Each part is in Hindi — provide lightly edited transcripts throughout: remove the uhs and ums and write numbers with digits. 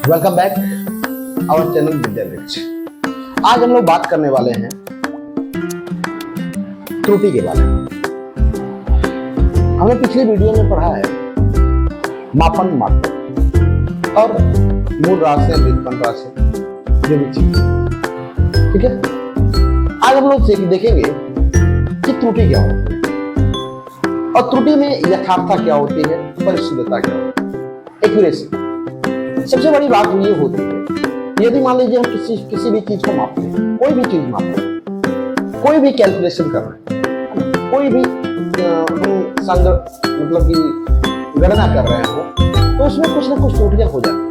वेलकम बैक आवर चैनल विद्या वृक्ष। आज हम लोग बात करने वाले हैं त्रुटि के बारे में। हमने पिछली वीडियो में पढ़ा है मापन मात्रक और मूल राशि व्युत्पन्न राशि जो भी चीज, ठीक है। आज हम लोग देखेंगे कि त्रुटि क्या होती है और त्रुटि में यथार्थता क्या होती है, परिशुद्धता क्या होती है, एक्यूरेसी। सबसे बड़ी बात ये होती है, यदि मान लीजिए हम किसी भी चीज को मापते हैं, कोई भी चीज माप रहे हैं, कोई भी कैलकुलेशन कर रहे हैं, कोई भी मतलब कि गणना कर रहे हो, तो उसमें कुछ ना कुछ त्रुटियां हो जाती है,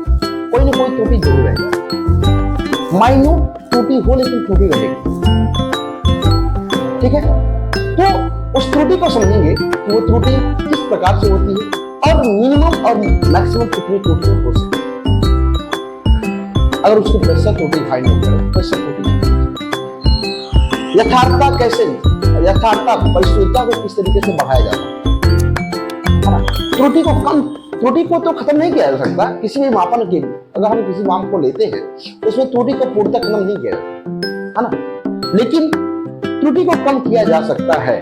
कोई ना कोई त्रुटि जरूर रह जाती है। माइन्यूट त्रुटि हो लेकिन त्रुटि रहेगी, ठीक है। तो उस त्रुटि को समझेंगे कि वो त्रुटि किस प्रकार से होती है और मिनिमम और मैक्सिमम कितनी त्रुटियां हो सकती है। अगर उसको प्रतिशत त्रुटि फाइंड आउट करें, प्रतिशत त्रुटि, यथार्थता कैसे, यथार्थता परिशुद्धता को किस तरीके से बढ़ाया जाता है। त्रुटि को तो खत्म नहीं किया जा सकता किसी भी मापन के लिए। अगर हम किसी माप को लेते हैं तो उसमें त्रुटि को पूर्णतः खत्म नहीं किया जाता है ना, लेकिन त्रुटि को कम किया जा सकता है।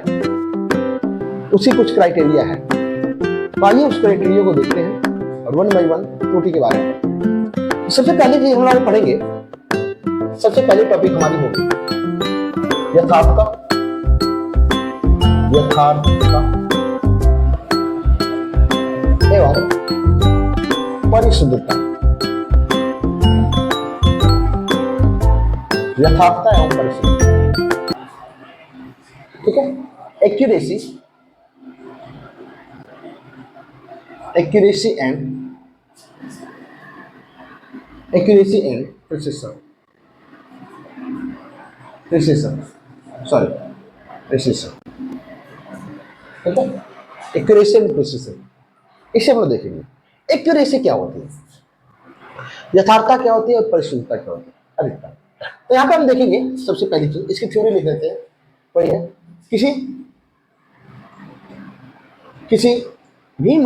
उसी कुछ क्राइटेरिया है, तो आइए उस क्राइटेरिया को देखते हैं और वन बाय वन त्रुटि के बारे में। सबसे पहले चीज हम लोग पढ़ेंगे, सबसे पहले टॉपिक हमारी होगी यथार्थता, यथार्थता एवं परिशुद्धता। यथार्थता एवं परिशुद्धता, ठीक है। एक्यूरेसी, एक्यूरेसी एंड precision, ठीक है। एक्यूरेसी एंड प्रिसिशन, इसे हम लोग देखेंगे। एक्यूरेसी क्या होती है, यथार्थता क्या होती है और परिशुद्धता क्या होती है, अधिकता। तो यहाँ पे हम देखेंगे सबसे पहली चीज, इसकी थ्योरी लिख लेते हैं। वही है किसी भी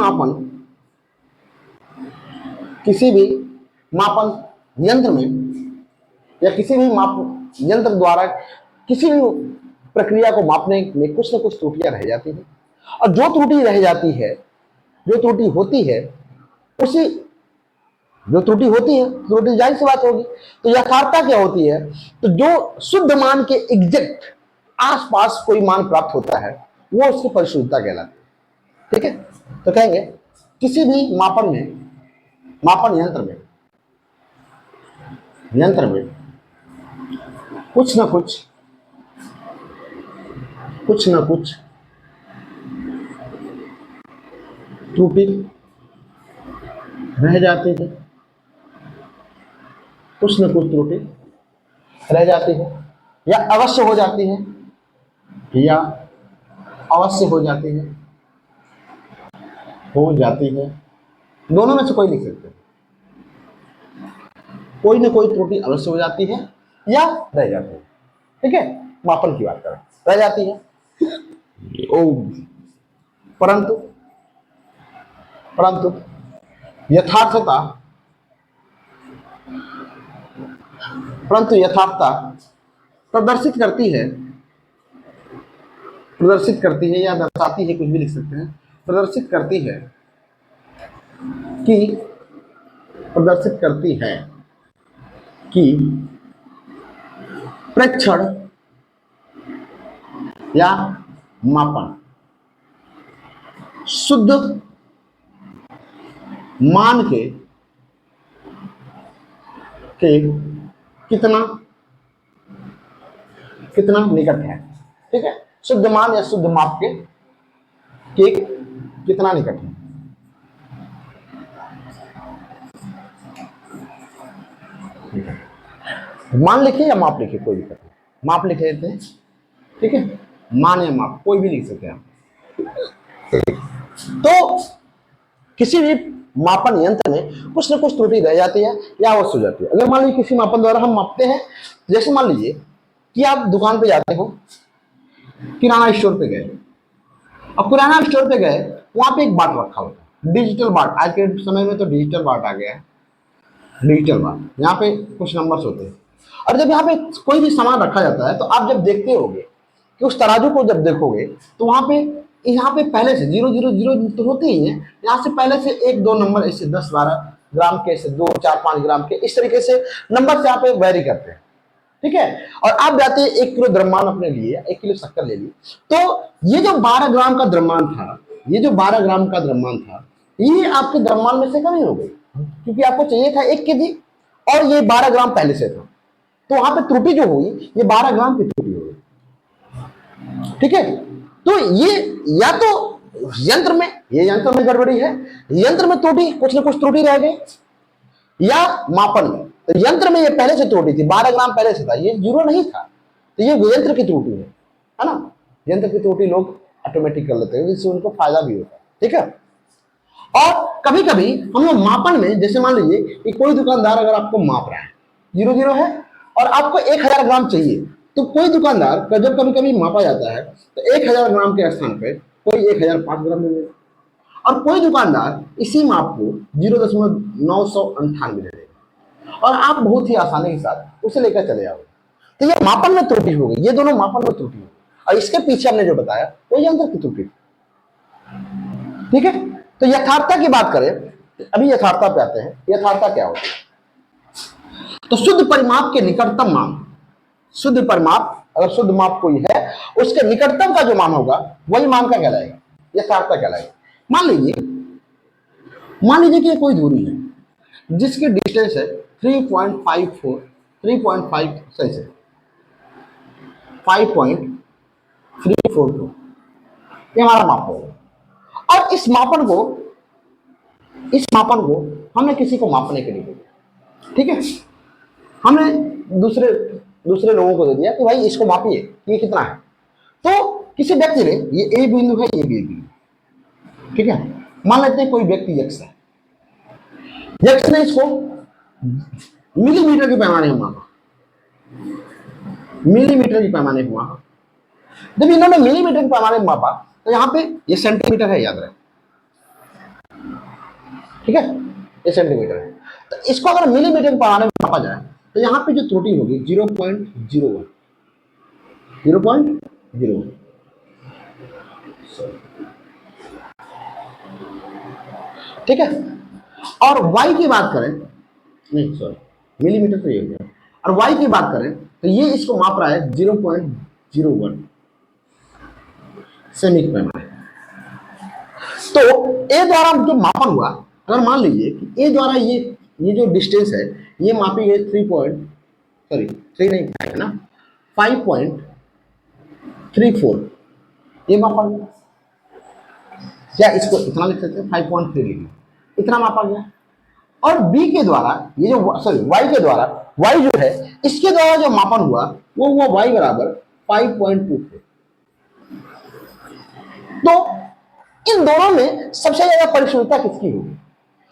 मापन यंत्र में या किसी भी माप यंत्र द्वारा किसी भी प्रक्रिया को मापने में कुछ न कुछ त्रुटियां रह जाती हैं, और जो त्रुटि रह जाती है, जो त्रुटि होती है, त्रुटि जाहिर सी बात होगी। तो यथार्थता क्या होती है, तो जो शुद्ध मान के एग्जैक्ट आसपास कोई मान प्राप्त होता है वो उसकी परिशुद्धता कहलाती है, ठीक है। तो कहेंगे किसी भी मापन यंत्र में कुछ न कुछ त्रुटि रह जाती है, कुछ न कुछ त्रुटि रह जाती है, या अवश्य हो जाती है, दोनों में से कोई लिख सकते हैं। कोई ना कोई त्रुटि अवश्य हो जाती है या रह जाती है, ठीक है। मापन की बात करें, रह जाती है। परंतु यथार्थता प्रदर्शित करती है या दर्शाती है, कुछ भी लिख सकते हैं। प्रदर्शित करती है कि प्रेक्षण या मापन शुद्ध मान के कितना निकट है, ठीक है। शुद्ध मान या शुद्ध माप के कितना निकट है। मान लिखे या माप लिखे, कोई दिक्कत नहीं, माप लिख लेते हैं, ठीक है। मान या माप कोई भी लिख सकते हैं आप। तो किसी भी मापन यंत्र में कुछ न कुछ त्रुटि रह जाती है या अवश्य हो जाती है। अगर मान लीजिए किसी मापन द्वारा हम मापते हैं, जैसे मान लीजिए कि आप दुकान पे जाते हो, किराना स्टोर पे गए, और किराना स्टोर पे गए, वहां पे एक बाट रखा होता है, डिजिटल बाट। आज के समय में तो डिजिटल बाट आ गया है, डिजिटल बार, यहाँ पे कुछ नंबर्स होते हैं। और जब यहाँ पे कोई भी सामान रखा जाता है तो आप जब देखते होगे कि उस तराजू को जब देखोगे तो वहां पे यहाँ पे पहले से 000 तो होते ही हैं, यहाँ से पहले से 1-2 नंबर ऐसे 10-12 ग्राम के, ऐसे 2-4-5 ग्राम के, इस तरीके से नंबर से यहाँ पे वेरी करते हैं। ठीक है, और आप जाते हैं 1 किलो द्रव्यमान अपने लिए, 1 किलो शक्कर ले ली, तो ये जो 12 ग्राम का द्रव्यमान था, ये जो 12 ग्राम का द्रव्यमान था, ये आपके द्रव्यमान में से कमी हो गई, क्योंकि आपको चाहिए था 1 केजी और ये 12 ग्राम पहले से था, तो वहां पे त्रुटि जो हुई ये 12 ग्राम की त्रुटि हो गई। ठीक है, तो ये या तो यंत्र में गड़बड़ी है, यंत्र में त्रुटि, कुछ ना कुछ त्रुटि रह गई, या मापन में। तो यंत्र में ये पहले से त्रुटि थी, 12 ग्राम पहले से था, ये 0 नहीं था, तो ये यंत्र की त्रुटि है ना। यंत्र की त्रुटि लोग ऑटोमेटिक कर लेते हैं, जिससे उनको फायदा भी होता है। ठीक है, और कभी कभी हम लोग मापन में, जैसे मान लीजिए कि कोई दुकानदार अगर आपको माप रहा है 0 है और आपको 1000 ग्राम चाहिए, तो कोई दुकानदार का जब कभी कभी मापा जाता है तो 1000 ग्राम के स्थान पर कोई 1005 ग्राम दे देगा, और कोई दुकानदार इसी माप को 0.998 दे देगा, और आप बहुत ही आसानी के साथ उसे लेकर चले जाओगे। तो ये मापन में त्रुटि हो गई, ये दोनों मापन में त्रुटि हो गई, और इसके पीछे हमने जो बताया वो यंत्र की त्रुटि। ठीक है, तो यथार्थता की बात करें, अभी यथार्थता पे आते हैं। यथार्थता क्या होता है? तो शुद्ध परिमाप के निकटतम मान, शुद्ध परिमाप, अगर शुद्ध माप कोई है उसके निकटतम का जो मान होगा वही मान का कहलाएगा, यथार्थता कहलाएगा। मान लीजिए कि ये कोई दूरी है जिसकी डिस्टेंस है 3.54 3.5 सही से 5.342, ये हमारा माप होगा। और इस मापन को हमने किसी को मापने के लिए दिया। ठीक है, हमने दूसरे लोगों को दे दिया कि भाई इसको मापिए, ये कितना है। तो किसी व्यक्ति ने, ये ए बिंदु है, ये बी बिंदु, ठीक है, मान लेते हैं कोई व्यक्ति यक्ष है, यक्ष ने इसको मिलीमीटर के पैमाने में मापा, मिलीमीटर के पैमाने पर मापा। जब इन्होंने मिलीमीटर के पैमाने में मापा तो यहां पे ये सेंटीमीटर है, याद रहे। ठीक है, ये सेंटीमीटर है, तो इसको अगर मिलीमीटर के पैमाने में मापा जाए तो यहां पे जो त्रुटि होगी 0.01, 0.01। ठीक है, और y की बात करें, नहीं सॉरी, मिलीमीटर तो ये हो गया, और y की बात करें तो ये इसको माप रहा है 0.01 सेमी के पैमाने। तो ए द्वारा जो मापन हुआ, अगर मान लीजिए कि ए द्वारा ये जो डिस्टेंस है ये मापी गई 5.34, ये मापा गया, क्या इसको इतना लिख सकते हैं, 5.3 लिखिए, इतना मापा गया। और बी के द्वारा, ये जो सॉरी वाई के द्वारा, वाई जो है इसके द्वारा जो मापन हुआ वो हुआ वाई बराबर 5.24। तो इन दोनों में सबसे ज्यादा परिशुद्धता किसकी होगी?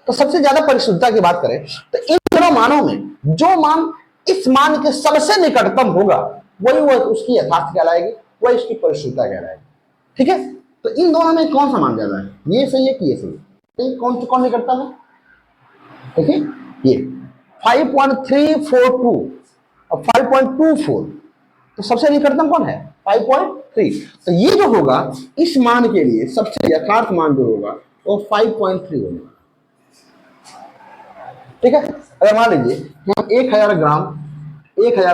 तो सबसे ज्यादा परिशुद्धता की बात करें तो इन दोनों मानों में जो मान इस मान के सबसे निकटतम होगा वही वो उसकी यथार्थ कहलाएगी, वही उसकी परिशुद्धता कहलाएगी। ठीक है, तो इन दोनों में कौन सा मान ज्यादा है, ये सही है कि ये सही है? तो कौन निकटतम है? देखिए ये 5.342 और 5.24, तो सबसे निकटतम कौन है? 5.3। तो ये जो होगा इस मान के लिए सबसे यथार्थ मान जो होगा वो 5.3 होगा। ठीक है, अगर मान लीजिए कि हम 1000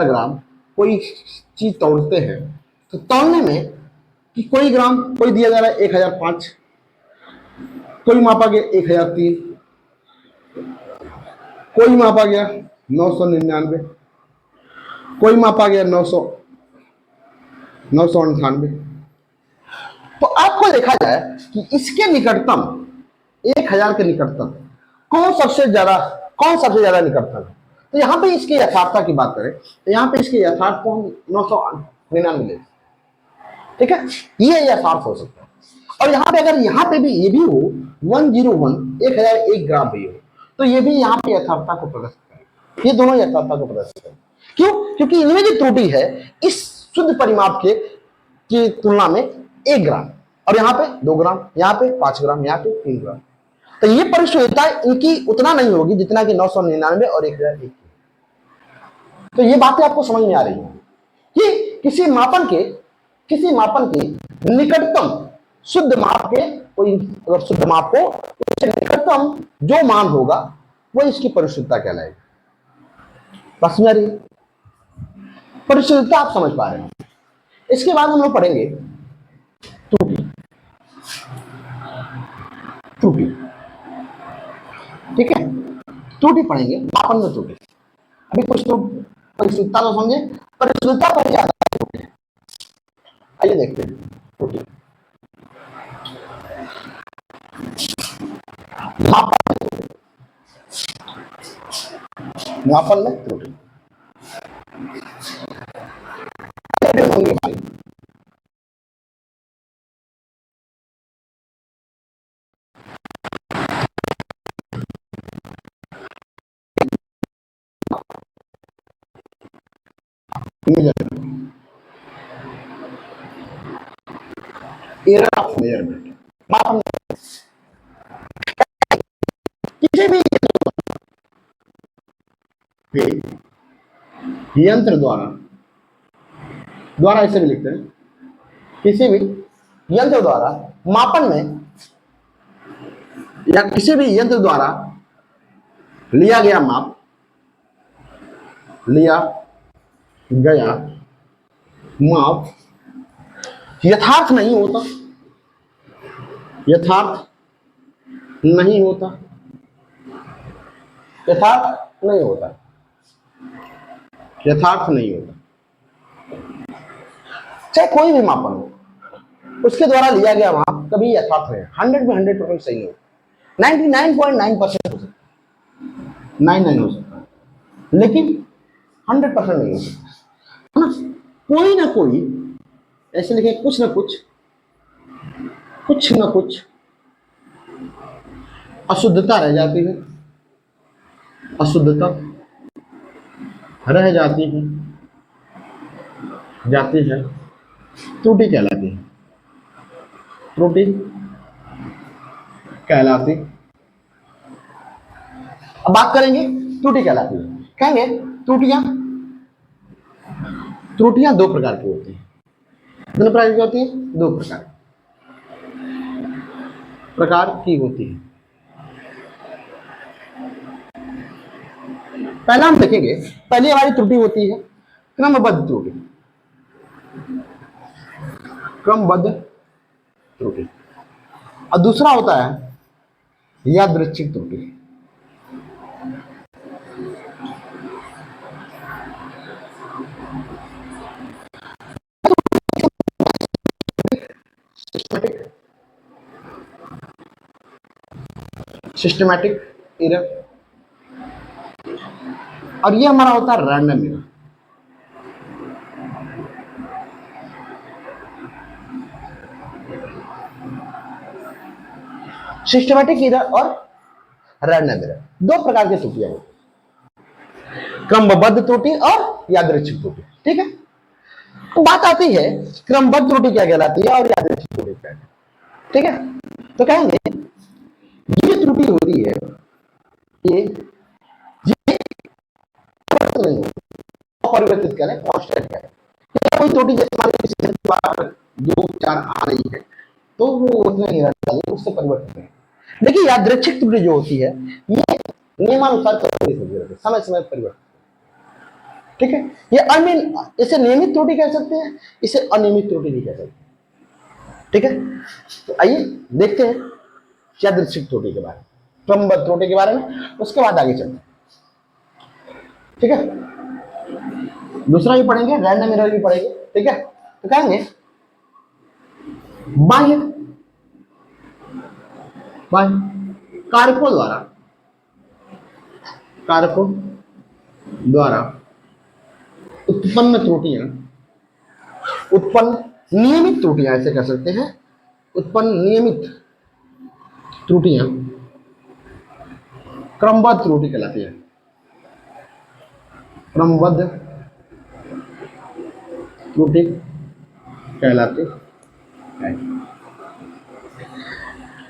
ग्राम कोई चीज तोड़ते हैं तो तौलने में कि कोई ग्राम, कोई दिया जा रहा है 1005, कोई मापा गया 1003, कोई मापा गया 999, कोई मापा गया 998। तो आपको देखा जाए कि इसके निकटतम 1000 के निकटतम कौन सबसे ज्यादा निकटतम है। तो यहाँ पे इसकी यथार्थता की बात करें तो यहाँ पे इसके यथार्थ को हम 999 ले, ठीक है, ये यथार्थ हो सकता है। और यहाँ पे अगर यहाँ पे भी ये भी हो 1001 ग्राम भी हो तो ये भी यहाँ पे यथार्थता को प्रदर्शित करें, ये दोनों यथार्थता को प्रदर्शित करें। क्यों? क्योंकि इनमें जो त्रुटि है इस शुद्ध परिमाप की तुलना में 1 ग्राम, और यहाँ पे 2 ग्राम, यहाँ पे 5 ग्राम, यहाँ पे 3 ग्राम। तो ये परिशुद्धता इनकी उतना नहीं होगी जितना कि 999 और 1001। तो ये बातें आपको समझ में आ रही हैं कि किसी मापन के निकटतम शुद्ध माप के, कोई अगर शुद्ध माप हो उससे निकटतम जो मान होगा वो इसकी परिशुद्धता कहलाएगी। बस मेरी परिशुद्धता आप समझ पा रहे हैं। इसके बाद हम लोग पढ़ेंगे त्रुटि। त्रुटि, ठीक है, त्रुटि पढ़ेंगे, मापन में त्रुटि। अभी कुछ तो परिशुद्धता तो समझे, परिशुद्धता पर ज्यादा त्रुटि है। आइए देखते हैं त्रुटि। मापन में त्रुटि। Error of measurement. मापन किसी भी यंत्र द्वारा ऐसे भी लिखते हैं, किसी भी यंत्र द्वारा मापन में या किसी भी यंत्र द्वारा लिया गया माप यथार्थ नहीं होता, यथार्थ नहीं होता, यथार्थ नहीं होता, यथार्थ नहीं होता। चाहे कोई भी मापन हो, उसके द्वारा लिया गया माप कभी यथार्थ नहीं, 100 में 100% सही नहीं होता, 99.9% हो सकता है, 99 हो सकता है, लेकिन 100% नहीं हो सकता है ना। कोई ना कोई ऐसे लिखे, कुछ ना कुछ अशुद्धता रह जाती है, अशुद्धता रह जाती है, त्रुटि कहलाती है, त्रुटि कहलाती। अब बात करेंगे त्रुटि कहलाती है, कहेंगे त्रुटियां दो प्रकार की होती हैं। कितने प्रकार की होती है? दो प्रकार की होती है। पहला हम देखेंगे, पहली हमारी त्रुटि होती है क्रमबद्ध त्रुटि, क्रमबद्ध त्रुटि, और दूसरा होता है यादृच्छिक त्रुटि। सिस्टमैटिक एरर, और ये हमारा होता है रैंडम एरर। सिस्टमैटिक एरर और रैंडम एरर दो प्रकार की त्रुटियां होती हैं, क्रमबद्ध त्रुटि और यादृच्छिक त्रुटि। ठीक है, तो बात आती है क्रमबद्ध त्रुटि क्या कहलाती है और यादृच्छिक त्रुटि क्या है। ठीक है, तो कहेंगे ये त्रुटि होती है, ये अपरिवर्तित करें, कांस्टेंट करें। कोई त्रुटि जैसे मान लीजिए 2 4 आ रही है तो वो उतना ही रहता है, उससे परिवर्तित है। देखिए यादृच्छिक त्रुटि जो होती है ये नियमानुसार परिवर्तित होती है, समय समय परिवर्तित। ठीक है, ये इसे नियमित त्रुटि कह सकते हैं, इसे अनियमित त्रुटि भी कह सकते हैं। ठीक है, तो आइए देखते हैं यादृच्छिक त्रुटि के बारे में, क्रमबद्ध त्रुटि के बारे में, उसके बाद आगे चलते हैं। ठीक है, दूसरा भी पढ़ेंगे, रैंडम एरर भी पढ़ेंगे। ठीक है, तो कहेंगे बाह्य कारकों द्वारा नियमित त्रुटियां, ऐसे कह सकते हैं, उत्पन्न नियमित त्रुटियां क्रमबद्ध त्रुटि कहलाती है, क्रमबद्ध त्रुटि कहलाती है।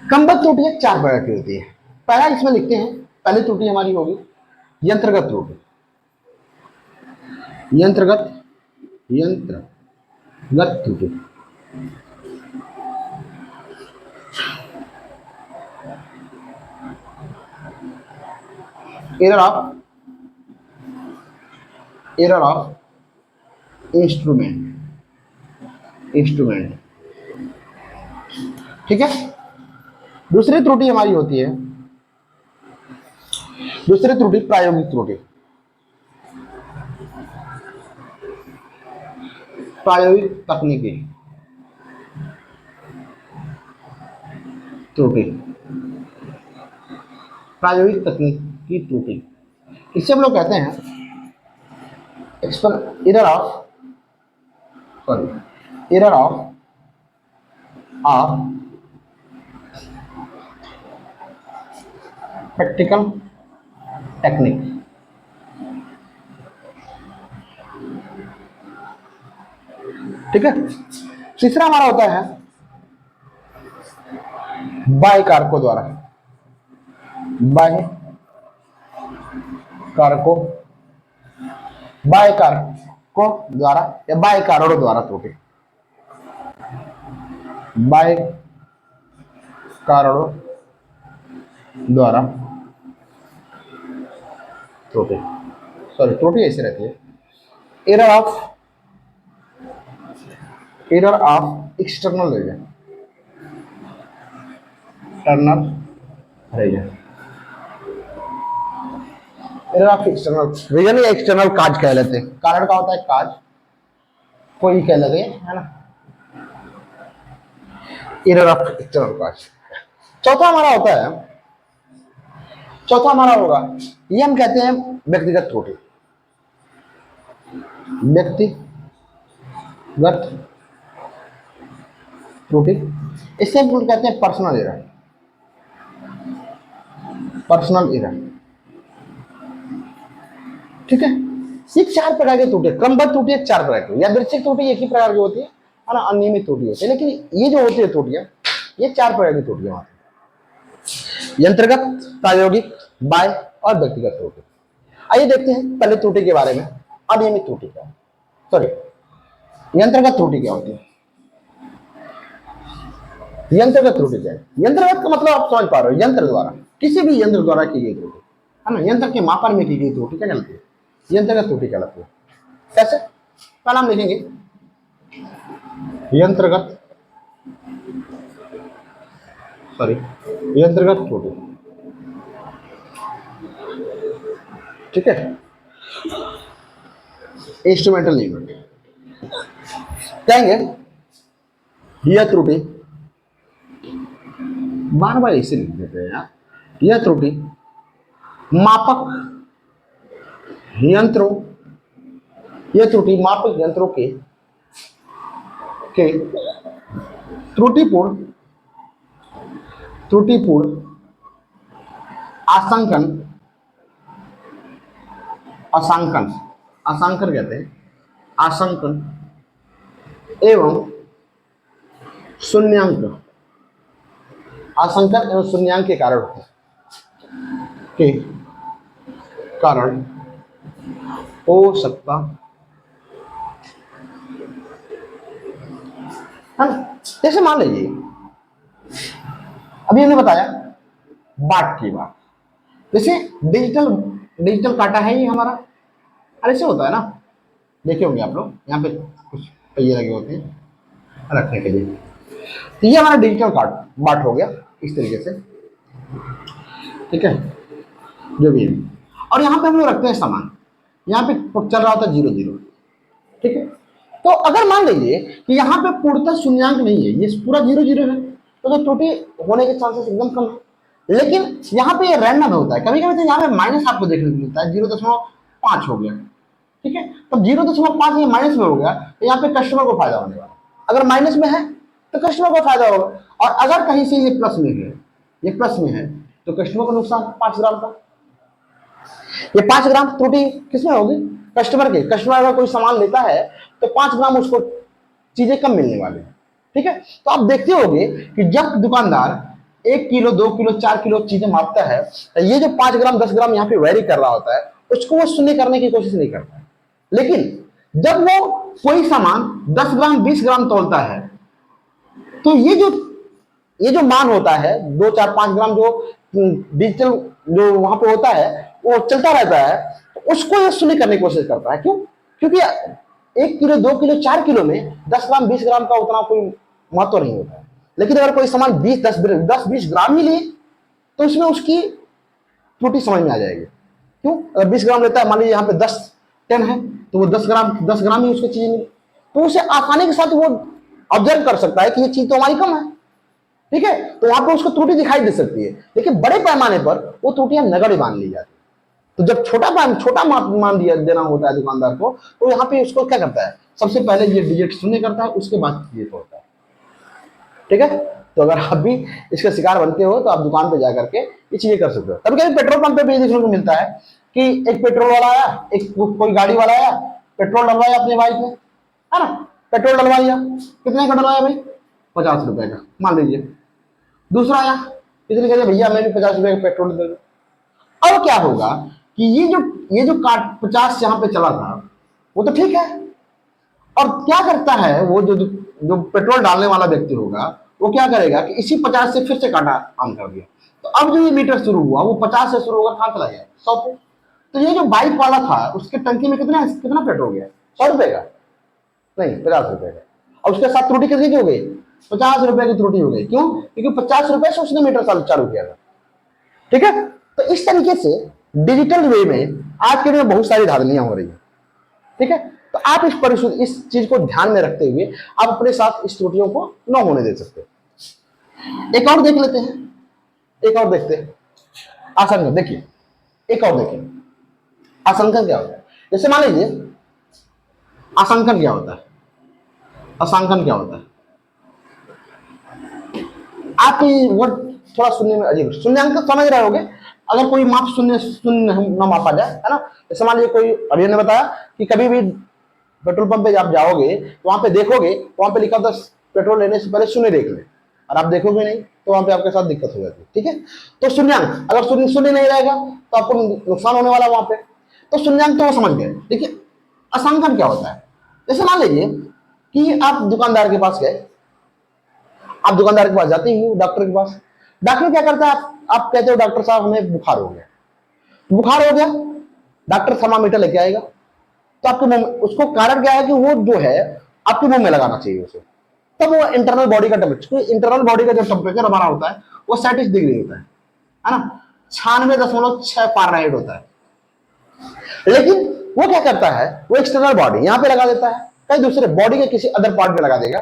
क्रमबद्ध त्रुटियां 4 प्रकार की होती है। पहला इसमें लिखते हैं, पहली त्रुटि हमारी होगी यंत्रगत त्रुटि। यंत्रगत त्रुटि। Error of instrument. ठीक है। दूसरी त्रुटि हमारी होती है, दूसरी त्रुटि प्रायोगिक त्रुटि। प्रायोगिक तकनीकी त्रुटि। प्रायोगिक तकनीकी त्रुटि, इसे हम लोग कहते हैं एरर ऑफ प्रैक्टिकल टेक्निक। ठीक है। तीसरा हमारा होता है बाह्य कारकों द्वारा। बाह्य कारकों द्वारा या बाह्य कारणों द्वारा त्रुटि। बाह्य कारणों द्वारा त्रुटि, त्रुटि ऐसी रहती है error of external reason. Error of external reason या एक्सटर्नल काज कह लेते हैं। कारण का होता है काज, कोई कह लेते हैं, है ना। एरर ऑफ एक्सटर्नल काज। चौथा हमारा होगा, ये हम कहते हैं व्यक्तिगत त्रुटि। व्यक्तिगत त्रुटि, इसे हम कहते हैं पर्सनल एरर। ठीक है। ये 4 प्रकार की त्रुटि, क्रमबद्ध त्रुटि 4 प्रकार की, यादृच्छिक त्रुटि एक ही प्रकार की होती है ना, अनियमित त्रुटि होती है। लेकिन ये जो होती है त्रुटियां, ये 4 प्रकार की त्रुटियां होती है, यंत्रगत, प्रायोगिक, बाह्य और व्यक्तिगत त्रुटि। आइए देखते हैं पहले त्रुटि के बारे में। अनियमित त्रुटि क्या, यंत्रगत त्रुटि क्या होती है? यंत्रगत त्रुटि क्या है? यंत्रगत का मतलब आप समझ पा रहे हो, यंत्र द्वारा, किसी भी यंत्र द्वारा की गई त्रुटि, है ना। यंत्र के मापन में की गई त्रुटि क्या कहलाती है? यंत्रगत त्रुटि कहलाती है। कैसे? पहला हम लिखेंगे यंत्रगत त्रुटि। ठीक है। इंस्ट्रूमेंटल यूनिट कहेंगे यह त्रुटि, बार बार इसे लिख देते हैं यार। यह त्रुटि मापक यंत्रों के त्रुटिपूर्ण आशंकन कहते हैं, आशंकन एवं शून्यांक, आशंकन एवं शून्यांक के कारण हो सकता है ना। जैसे मान लीजिए अभी हमने बताया बाट की बात, जैसे डिजिटल काटा है ये हमारा, अरे ऐसे होता है ना, देखे होंगे आप लोग, यहाँ पे कुछ पहिए लगे होते हैं रखने के लिए। तो ये हमारा डिजिटल बाट हो गया इस तरीके से। ठीक है, जो भी है। और यहाँ पे हम लोग रखते हैं सामान, यहाँ पे चल रहा होता 0 0। ठीक है। तो अगर मान लीजिए कि यहाँ पे पूर्णतः शून्यांक नहीं है, ये पूरा 0 0 है, तो त्रुटि होने के चांसेस एकदम कम है। लेकिन यहाँ पे ये रैंडम होता है, कभी कभी तो यहाँ पे माइनस आपको देखने को मिलता है, 0.5 हो गया। ठीक है। तब 0.5 ये माइनस में हो गया, तो यहाँ पे कस्टमर को फायदा होने वाला। अगर माइनस में है तो कस्टमर को फायदा होगा, और अगर कहीं से ये प्लस में है तो कस्टमर को नुकसान 5 ग्राम का। ये 5 ग्राम त्रुटि किसमें होगी? कस्टमर के। कस्टमर अगर कोई सामान लेता है तो 5 ग्राम उसको चीजें कम मिलने वाली है। ठीक है। तो आप देखते होंगे कि जब दुकानदार 1 किलो 2 किलो 4 किलो चीजें मापता है, ये जो 5 ग्राम 10 ग्राम यहाँ पे वेरी कर रहा होता है, उसको वो शून्य करने की कोशिश नहीं करता है। लेकिन जब वो कोई सामान 10 ग्राम 20 ग्राम तोलता है, तो ये जो मान होता है 2 4 5 ग्राम जो डिजिटल जो वहां पे होता है वो चलता रहता है, तो उसको ये शून्य करने की कोशिश करता है। क्यों? क्योंकि 1 किलो 2 किलो 4 किलो में 10 ग्राम 20 ग्राम का उतना कोई महत्व नहीं होता है। लेकिन अगर कोई सामान 10 20 ग्राम ही ले, तो उसमें उसकी त्रुटि समझ में आ जाएगी। क्यों? अगर 20 ग्राम लेता है, मान लीजिए यहाँ पे 10 टन है, तो वो 10 ग्राम ही उसको चीज मिली, तो उसे आसानी के साथ वो ऑब्जर्व कर सकता है कि ये चीज तो हमारी कम है। ठीक है, तो वहां पे उसको त्रुटि दिखाई दे सकती है। लेकिन बड़े पैमाने पर वो त्रुटियां नगण्य मान ली जाती है। तो जब छोटा मान दिया देना होता है दुकानदार को, तो यहाँ पे उसको क्या करता है, सबसे पहले ये डिजिट शून्य करता है, उसके बाद ये तोड़ता है। ठीक है, तो अगर आप भी इसका शिकार बनते हो तो आप दुकान पे जाकर के ये चीजें कर सकते हो। कभी कभी पेट्रोल पंप पे भी देखने को मिलता है कि एक पेट्रोल वाला आया, एक कोई गाड़ी वाला आया, पेट्रोल डलवाया अपने बाइक में, है ना, पेट्रोल डलवाया, कितने का डलवाया भाई? 50 रुपए का मान लीजिए। दूसरा आया, कितने कहते भैया मैं भी 50 रुपए का पेट्रोल दे दो। अब क्या होगा कि ये जो काट 50 यहाँ पे चला था वो तो ठीक है, और क्या करता है वो जो पेट्रोल डालने वाला व्यक्ति होगा, वो क्या करेगा कि इसी 50 से फिर से काटा ऑन कर दिया। तो अब जो ये मीटर शुरू हुआ वो 50 से शुरू होकर कहां चला गया? 100 पे। तो ये जो बाइक वाला था उसके टंकी में कितना पेट्रोल गया? 100 रुपए का नहीं, 50 रुपए का। और उसके साथ त्रुटि कितनी की हो गई? 50 रुपए की त्रुटि हो गई। क्यों? क्योंकि 50 रुपए से उसने मीटर चालू किया था। ठीक है, तो इस तरीके से डिजिटल वे में आज के दिन बहुत सारी धांधलियां हो रही है। ठीक है, तो आप इस चीज को ध्यान में रखते हुए आप अपने साथ इस त्रुटियों को न होने दे सकते। एक और देख लेते हैं, एक और देखते हैं आशंका। देखिए, एक और देखिए आशंका क्या होता है। जैसे मान लीजिए आशंकन क्या होता है, अशांकन क्या होता है। आप वर्ड थोड़ा सुनने में अजीब, शून्यांकन समझ रहे होगे, अगर कोई माप शून्य न मापा जाए, है ना। जैसे मान लीजिए कोई अभी ने बताया कि कभी भी पेट्रोल पंप पे जब जाओगे तो वहां पे देखोगे, वहां पे लिखा था पेट्रोल लेने से पहले शून्य देख ले, और आप देखोगे नहीं तो वहां पे आपके साथ दिक्कत हो जाती है। ठीक है, तो शून्यांक अगर शून्य नहीं रहेगा तो आपको नुकसान होने वाला वहां पे। तो शून्यांक तो वो समझ गए। देखिए अशांकन क्या होता है। जैसे मान लीजिए कि आप दुकानदार के पास गए, आप दुकानदार के पास जाते ही डॉक्टर के पास, डॉक्टर क्या करता है, आप कहते हो डॉक्टर साहब हमें बुखार हो गया, बुखार हो गया, डॉक्टर थर्मामीटर लेके आएगा, तो आपके मुंह में, उसको कारण क्या है कि वो जो है आपके मुंह में लगाना चाहिए उसे, तब वो इंटरनल बॉडी का टेम्परेचर, इंटरनल बॉडी का जो टेम्परेचर हमारा होता है वो 37 डिग्री होता है ना, 96.6 फारेनहाइट होता है। लेकिन वो क्या करता है, वो एक्सटर्नल बॉडी यहां पे लगा देता है, कहीं दूसरे बॉडी के किसी अदर पार्ट में लगा देगा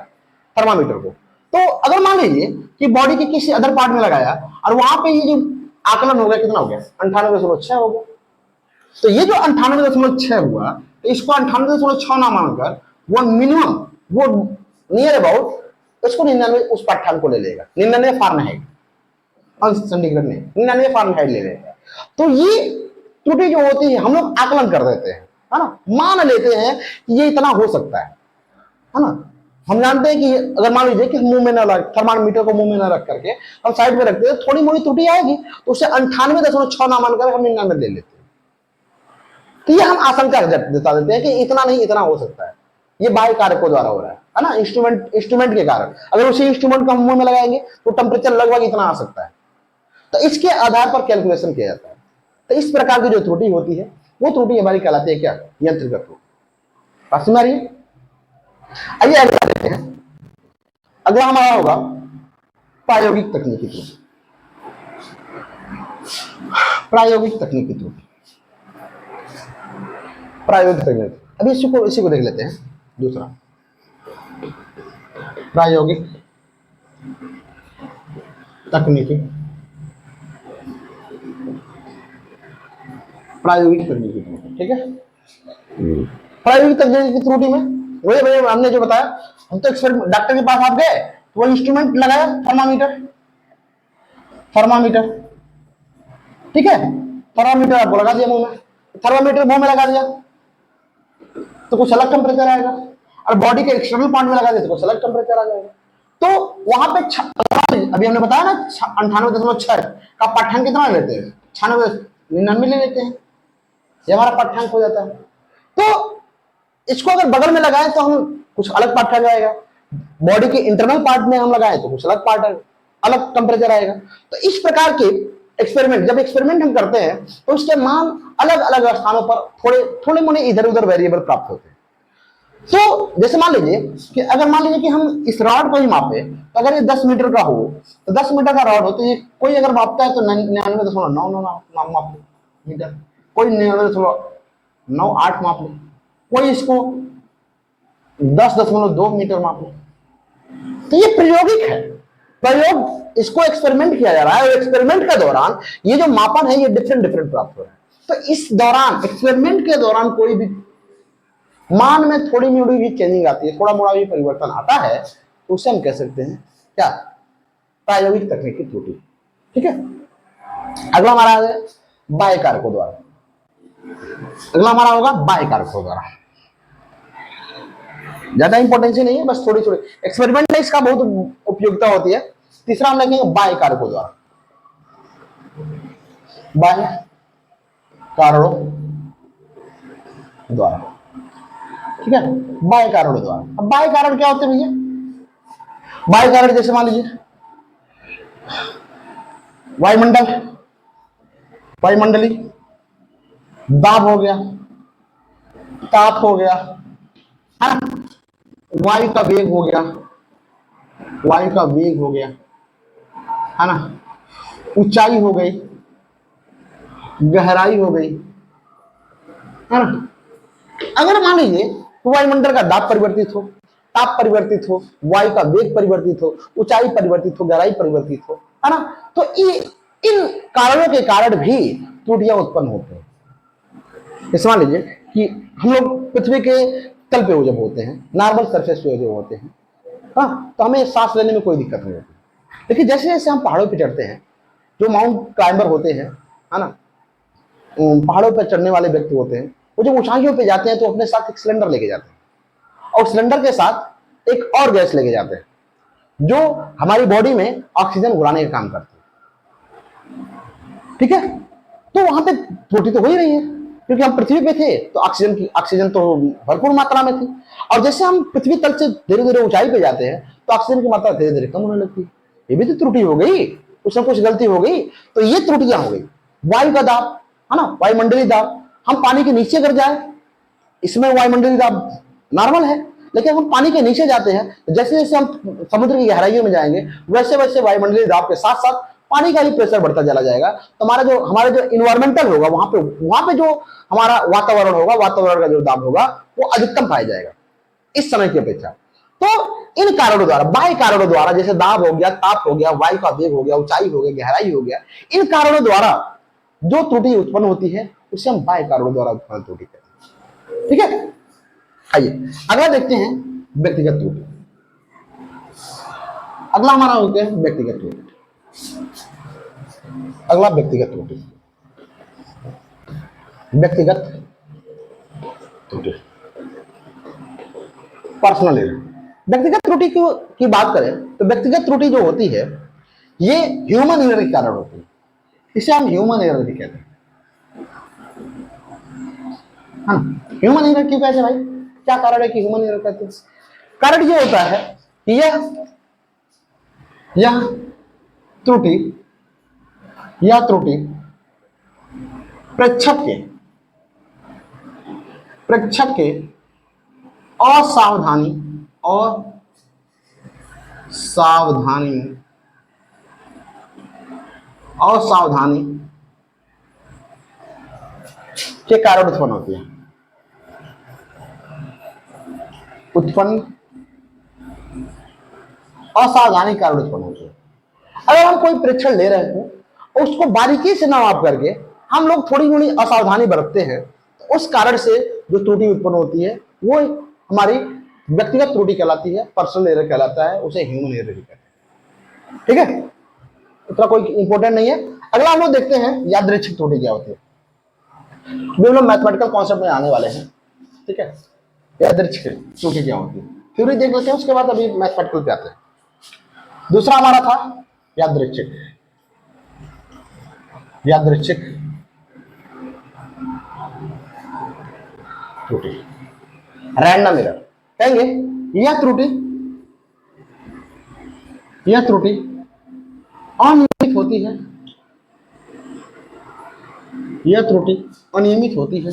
थर्मामीटर को। तो अगर मान लीजिए कि बॉडी के किसी अदर पार्ट में लगाया और वहां पे ये जो आकलन हो गया, कितना हो गया? 98.6 हो गया। तो ये जो 98.6 हुआ, तो इसको 98.6 ना मानकर वो मिनिमम, वो नियर अबाउट इसको 99 उस पाठ्यांक को ले लेगा, 99 फारेनहाइट, सेंटीग्रेड नहीं, 99 फारेनहाइट ले लेगा। तो ये त्रुटि जो होती है हम लोग आकलन कर देते हैं, है ना, मान लेते हैं कि ये इतना हो सकता है ना। हम जानते हैं कि अगर मान लीजिए कि मुंह में ना रख, थर्मामीटर को मुंह में ना रख करके हम साइड में रखते हैं, थोड़ी मोड़ी त्रुटि आएगी, तो उसे 98.6 ना मानकर हम 99 ले लेते हैं। तो ये हम आशंका जता देते हैं कि इतना नहीं, इतना हो सकता है, ये बाह्य कारकों द्वारा हो रहा है ना, इंस्ट्रूमेंट के कारण। अगर उसी इंस्ट्रूमेंट को हम मुंह में लगाएंगे तो टेम्परेचर लगभग इतना आ सकता है। तो इसके आधार पर कैलकुलेशन किया जाता है। तो इस प्रकार की जो त्रुटि होती है वो त्रुटि हमारी कहलाती है क्या? यंत्रगत त्रुटि। बात समझ आ रही है? आइए अगला देखते हैं। अगला हमारा होगा प्रायोगिक तकनीकी त्रुटि। प्रायोगिक तकनीकी त्रुटि, प्रायोगिक तकनीक, अभी इसी को देख लेते हैं। दूसरा प्रायोगिक तकनीकी, प्रायोगिक तकनीकी त्रुटि। ठीक है, प्रायोगिक तकनीकी त्रुटि में वही भैया हमने जो बताया, हम तो एक्सपेरिमेंट, डॉक्टर के पास आप गए, वो इंस्ट्रूमेंट लगाया, थर्मामीटर, ठीक है, थर्मामीटर आपको लगा दिया मुंह में, थर्मामीटर मुंह में लगा दिया तो कुछ अलग टेम्परेचर आएगा, और बॉडी के एक्सटर्नल पार्ट में लगा दिया तो कुछ अलग टेम्परेचर आ जाएगा। तो वहां पे अभी हमने बताया ना 98.6 का पाठ्यांक कितना लेते हैं, 99 ले लेते हैं, ये हमारा पाठ्यांक हो जाता है। तो इसको अगर बगल में लगाए तो हम कुछ अलग पाठ्यांक आएगा, बॉडी के इंटरनल पार्ट में हम लगाए तो कुछ अलग पार्ट, अलग टेम्परेचर आएगा। तो इस प्रकार के एक्सपेरिमेंट, जब एक्सपेरिमेंट हम करते हैं तो उसके मान अलग अलग स्थानों पर थोड़े थोड़े मोड़े इधर उधर वेरिएबल प्राप्त होते हैं। तो जैसे मान लीजिए कि अगर मान लीजिए कि हम इस रॉड को ही मापे, तो अगर ये 10 मीटर का हो तो 10 मीटर का रॉड हो, तो ये कोई अगर मापता है तो 99.9 माप ले मीटर, कोई 99.98 माप ले, कोई इसको 10.2 मीटर माप ले। तो ये प्रायोगिक है, प्रयोग, इसको एक्सपेरिमेंट किया जा रहा है, और एक्सपेरिमेंट के दौरान ये जो मापन है ये डिफरेंट प्राप्त हो रहा है। तो इस दौरान, एक्सपेरिमेंट के दौरान कोई भी मान में थोड़ी मोड़ी भी चेंजिंग आती है, थोड़ा मोड़ा भी परिवर्तन आता है, तो उसे हम कह सकते हैं क्या, प्रायोगिक तकनीकी त्रुटि। ठीक है, अगला हमारा है बाह्य कारकों द्वारा। अगला हमारा होगा बाह्य कारकों द्वारा, ज्यादा इंपॉर्टेंस नहीं है, बस थोड़ी थोड़ी एक्सपेरिमेंट में इसका बहुत उपयोगिता होती है। तीसरा हम लिखेंगे बाह्य कारकों द्वारा, बाह्य कारणों द्वारा। ठीक है, बाह्य कारणों द्वारा। अब बाह्य कारण क्या होते हैं भैया? बाह्य कारण जैसे मान लीजिए वायुमंडल, वायुमंडली दाब हो गया, ताप हो गया, है ना, वायु का वेग हो गया, वायु का वेग हो गया, है ना, ऊंचाई हो गई, गहराई हो गई, है ना। अगर मान लीजिए वायुमंडल का दाब परिवर्तित हो, ताप परिवर्तित हो, वायु का वेग परिवर्तित हो, ऊंचाई परिवर्तित हो, गहराई परिवर्तित हो, है ना, तो इन कारणों के कारण भी त्रुटियां उत्पन्न होते हैं। जैसे मान लीजिए कि हम लोग पृथ्वी के तल पे जब होते हैं, नॉर्मल सरफेस पे जब होते हैं, हाँ, तो हमें सांस लेने में कोई दिक्कत नहीं होती। लेकिन जैसे जैसे हम पहाड़ों पे चढ़ते हैं, जो माउंट क्लाइंबर होते हैं, है ना, पहाड़ों पर चढ़ने वाले व्यक्ति होते हैं, वो जब ऊंचाइयों पे जाते हैं तो अपने साथ एक सिलेंडर लेके जाते हैं, और सिलेंडर के साथ एक और गैस लेके जाते हैं जो हमारी बॉडी में ऑक्सीजन उड़ाने का काम करती है। ठीक है, तो वहां पे त्रुटि तो हो ही रही है, क्योंकि हम पृथ्वी पे थे तो ऑक्सीजन तो भरपूर मात्रा में थी, और जैसे हम पृथ्वी तल से धीरे धीरे ऊंचाई पे जाते हैं तो ऑक्सीजन की मात्रा धीरे धीरे कम होने लगती है। ये भी तो त्रुटि हो गई, कुछ ना कुछ गलती हो गई। तो ये त्रुटियां हो गई। वायु का दाब, है ना, वायुमंडलीय दाब, हम पानी के नीचे गिर जाए, इसमें वायुमंडलीय दाब नॉर्मल है, लेकिन हम पानी के नीचे जाते हैं, जैसे जैसे हम समुद्र की गहराइयों में जाएंगे वैसे वैसे वायुमंडलीय दाब के साथ साथ पानी का भी प्रेशर बढ़ता चला जाएगा। तो हमारा जो इन्वायरमेंटल होगा, वहां पे जो हमारा वातावरण होगा, वातावरण का जो दाब होगा वो अधिकतम पाया जाएगा इस समय की अपेक्षा। तो इन कारणों द्वारा, बाह्य कारणों द्वारा, जैसे दाब हो गया, ताप हो गया, वायु का वेग हो गया, ऊंचाई हो गया, गहराई हो गया, इन कारणों द्वारा जो त्रुटि उत्पन्न होती है उसे हम बाह्य कारणों द्वारा उत्पन्न त्रुटि कहते हैं। ठीक है, आइए अगला देखते हैं व्यक्तिगत त्रुटि। अगला हमारा होता है व्यक्तिगत त्रुटि। अगला व्यक्तिगत त्रुटि, व्यक्तिगत त्रुटि, पर्सनल एरर। व्यक्तिगत त्रुटि की बात करें तो व्यक्तिगत त्रुटि जो होती है ये ह्यूमन एरर के कारण होती है, इसे हम ह्यूमन एरर भी कहते हैं। हाँ, ह्यूमन एरर क्यों कहते हैं भाई? क्या कारण है कि ह्यूमन एरर कहते हैं? कारण ये होता है कि यह त्रुटि प्रेक्षक के असावधानी के कारण उत्पन्न होती है। असावधानी कारण उत्पन्न होती है। अगर हम कोई परीक्षण ले रहे हैं उसको बारीकी से ना माप करके हम लोग थोड़ी थोड़ी असावधानी बरतते हैं, तो उस कारण से जो त्रुटि उत्पन्न होती है वो हमारी व्यक्तिगत त्रुटि कहलाती है, पर्सनल एरर कहलाता है, उसे ह्यूमन एरर भी कहते हैं। ठीक है, इतना कोई इंपॉर्टेंट नहीं है। अगला हम लोग देखते हैं यादृच्छिक त्रुटि क्या होती है। हम लोग मैथमेटिकल कॉन्सेप्ट में आने वाले हैं। ठीक है, यादृच्छिक त्रुटि क्या होती है थ्योरी देख लेते हैं, उसके बाद अभी मैथमेटिकल पे आते हैं। दूसरा हमारा था यादृच्छिक, यादृच्छिक त्रुटि, रैंडम एरर कहेंगे। यह त्रुटि अनियमित होती है, यह त्रुटि अनियमित होती है,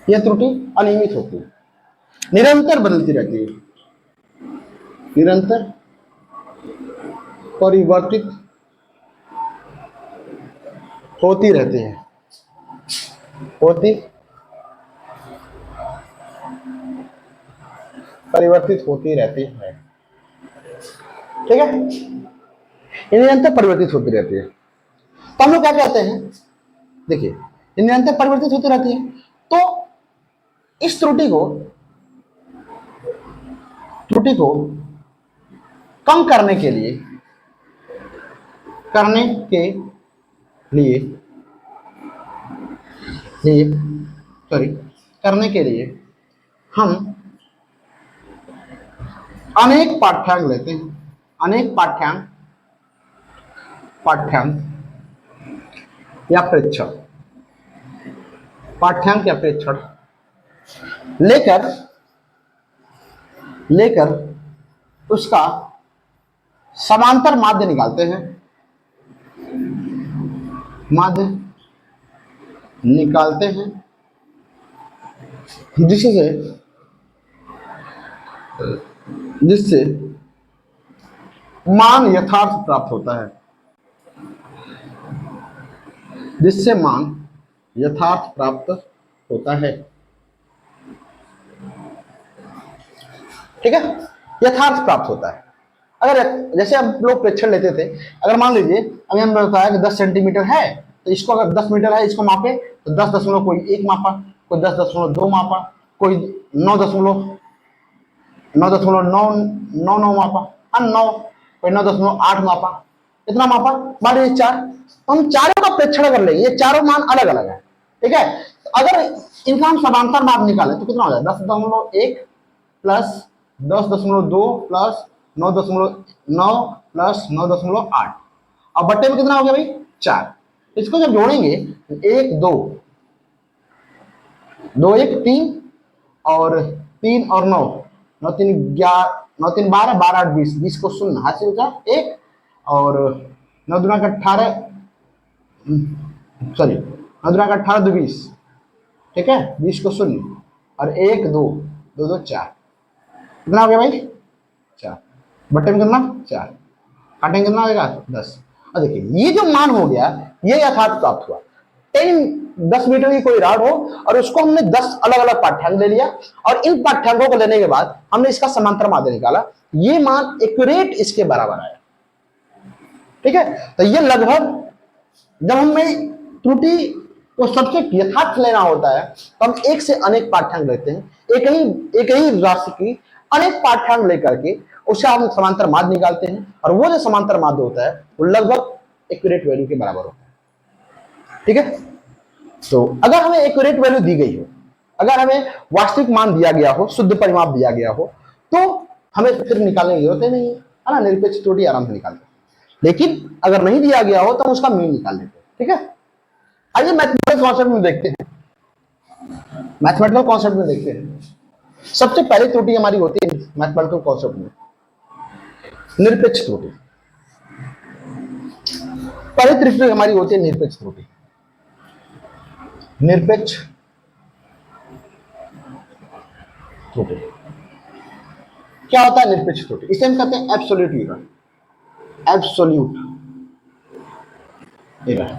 यह त्रुटि अनियमित होती है, निरंतर बदलती रहती है, निरंतर परिवर्तित होती रहती है, परिवर्तित होती रहती है। ठीक है, निरंतर परिवर्तित होती रहती है। तो हम लोग क्या कहते हैं, देखिए निरंतर परिवर्तित होती रहती है, तो इस त्रुटि को कम करने के लिए हम अनेक पाठ्यांक लेते हैं, अनेक पाठ्यांक या प्रेक्षण, पाठ्यांक या प्रेक्षण लेकर उसका समांतर माध्य निकालते हैं, माध्य निकालते हैं, जिससे मान यथार्थ प्राप्त होता है, जिससे मान यथार्थ प्राप्त होता है। ठीक है, यथार्थ प्राप्त होता है। अगर जैसे हम लोग प्रेक्षण लेते थे, अगर मान लीजिए अभी हमने बताया कि 10 सेंटीमीटर है, तो इसको अगर 10 मीटर है, इसको मापे तो 10 कोई 1 मापा, कोई 10.2 मापा, कोई 9.999 मापा, 9, कोई 9.8 मापा, इतना मापा, मान लीजिए 4। तो हम चारों का प्रेक्षण कर लेंगे, ये चारों मान अलग अलग है। ठीक है, तो अगर इनका हम समांतर माप निकालें तो कितना हो जाए, 10.1 प्लस 10.2 प्लस 9.9 प्लस 9.8, अब बट्टे में कितना हो गया भाई, 4। इसको जब जोड़ेंगे 1 2 2 1 3 और 3 और 9 9 3 11 9 3 12 12 8 20 20 को शून्य हासिल का 1 और 9 दूना का 18 सॉरी 9 दूना का 18 2 20। ठीक है, 20 को शून्य और 1 2 2 2 4, कितना हो गया भाई, 4। बट्टे में कितना, 4, काटेंगे कितना आएगा, 10। और देखिए ये जो मान हो गया, ये यथार्थ प्राप्त हुआ। 10 मीटर की कोई रॉड हो और उसको हमने 10 अलग अलग पाठ्यांक ले लिया, और इन पाठ्यांकों को लेने के बाद हमने इसका समांतर माध्य निकाला, ये मान एक्यूरेट इसके बराबर आया। ठीक है, तो ये लगभग, जब हमें त्रुटि को सबसे यथार्थ लेना होता है तो हम एक से अनेक पाठ्यांक लेते हैं, एक ही राशि की अनेक पाठ्यांक लेकर के उससे हम समांतर माध्य निकालते हैं, और वो जो समांतर माध्य होता है वो लगभग एक्यूरेट वैल्यू के बराबर होता है। ठीक है, तो अगर हमें एक्यूरेट वैल्यू दी गई हो, अगर हमें वास्तविक मान दिया गया हो, शुद्ध परिमाप दिया गया हो, तो हमें फिर निकालने की जरूरत नहीं है ना, निरपेक्ष त्रुटि आराम से निकालते हैं। लेकिन अगर नहीं दिया गया हो तो हम उसका मीन निकाल लेते हैं। ठीक है, आइए मैथमेटिकल कॉन्सेप्ट में देखते हैं, मैथमेटिकल कॉन्सेप्ट में देखते हैं। सबसे पहली त्रुटि हमारी होती है मैथमेटिकल कॉन्सेप्ट में निरपेक्ष त्रुटि। पहली त्रुटि हमारी होती है निरपेक्ष त्रुटि। निरपेक्ष त्रुटि क्या होता है, निरपेक्ष त्रुटि इसे हम कहते हैं absolute error, absolute error,